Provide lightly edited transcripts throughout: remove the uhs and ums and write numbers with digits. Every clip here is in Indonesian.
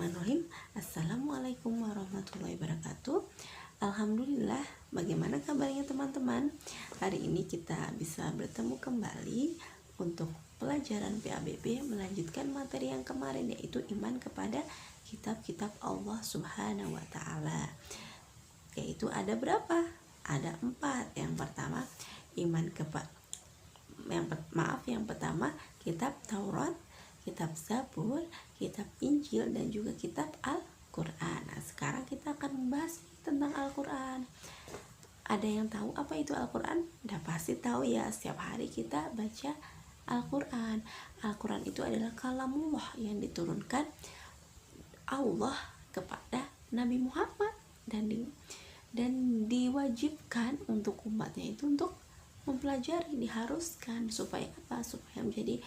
Bismillahirrahmanirrahim. Assalamualaikum warahmatullahi wabarakatuh. Alhamdulillah, bagaimana kabarnya teman-teman? Hari ini kita bisa bertemu kembali untuk pelajaran PABB, melanjutkan materi yang kemarin, yaitu iman kepada kitab-kitab Allah Subhanahu wa Ta'ala. Yaitu ada berapa? Ada 4. Yang pertama, yang pertama kitab Taurat, kitab Zabur, kitab Injil, dan juga kitab Al-Quran. Nah, sekarang kita akan membahas tentang Al-Quran. Ada yang tahu apa itu Al-Quran? Udah pasti tahu ya, setiap hari kita baca Al-Quran. Al-Quran itu adalah kalamullah yang diturunkan Allah kepada Nabi Muhammad, dan diwajibkan untuk umatnya itu untuk mempelajari, diharuskan supaya apa? Supaya menjadi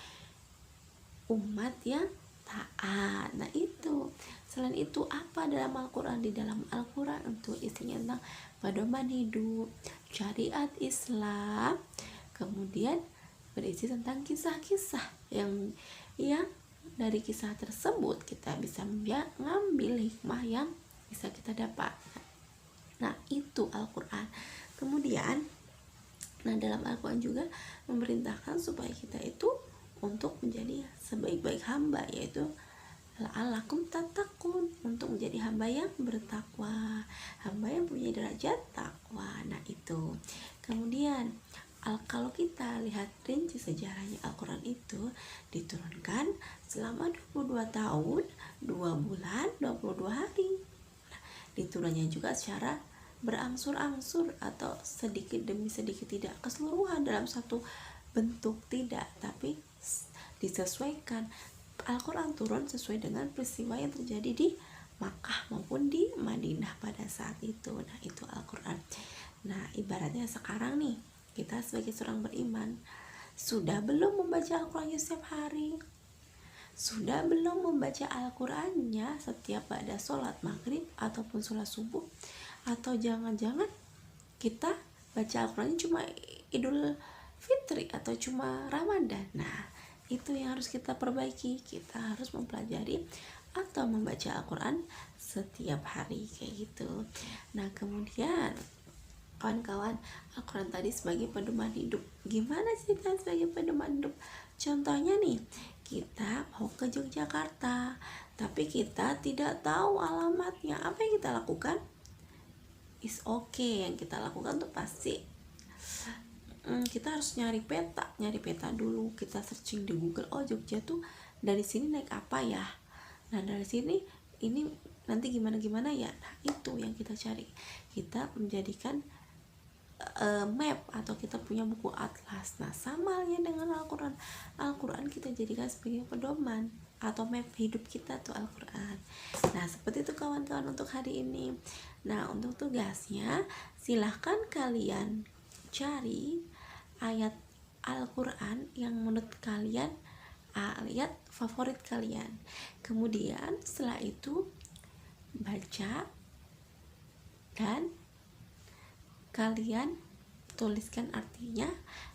umat yang taat. Nah, itu. Selain itu, apa dalam Al-Quran? Di dalam Al-Quran itu isinya tentang pedoman hidup, syariat Islam, kemudian berisi tentang kisah-kisah yang dari kisah tersebut kita bisa mengambil hikmah yang bisa kita dapat. Nah, itu Al-Quran. Kemudian, dalam Al-Quran juga memerintahkan supaya kita itu untuk menjadi sebaik-baik hamba, yaitu la'allakum tattaqun, untuk menjadi hamba yang bertakwa, hamba yang punya derajat takwa. Nah, itu. Kemudian kalau kita lihat rinci sejarahnya, Al-Quran itu diturunkan selama 22 tahun, 2 bulan, 22 hari. Nah, diturunnya juga secara berangsur-angsur atau sedikit demi sedikit, tidak keseluruhan dalam satu bentuk, tidak, tapi disesuaikan. Al-Quran turun sesuai dengan peristiwa yang terjadi di Makkah maupun di Madinah pada saat itu. Nah, itu Al-Quran. Nah, ibaratnya sekarang nih, kita sebagai seorang beriman, sudah belum membaca Al-Qurannya setiap hari? Sudah belum membaca Al-Qurannya setiap pada sholat maghrib ataupun sholat subuh? Atau jangan-jangan kita baca Al-Qurannya cuma Idul Fitri atau cuma Ramadan? Nah, itu yang harus kita perbaiki. Kita harus mempelajari atau membaca Al-Quran setiap hari, kayak gitu. Nah, kemudian kawan-kawan, Al-Quran tadi sebagai pedoman hidup. Gimana sih kan sebagai pedoman hidup? Contohnya nih, kita mau ke Yogyakarta, tapi kita tidak tahu alamatnya. Apa yang kita lakukan? Is okay, yang kita lakukan tuh pasti kita harus nyari peta dulu. Kita searching di Google, oh Jogja tuh dari sini naik apa ya, nah dari sini ini nanti gimana ya. Nah, itu yang kita cari. Kita menjadikan map, atau kita punya buku atlas. Nah, sama halnya dengan Al-Quran. Al-Quran kita jadikan sebagai pedoman atau map hidup kita tuh Al-Quran. Nah, seperti itu kawan-kawan untuk hari ini. Nah, untuk tugasnya, silahkan kalian cari ayat Al-Quran yang menurut kalian ayat favorit kalian. Kemudian setelah itu baca dan kalian tuliskan artinya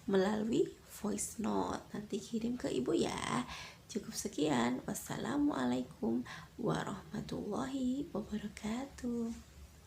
melalui voice note. Nanti kirim ke ibu ya. Cukup sekian. Wassalamualaikum warahmatullahi wabarakatuh.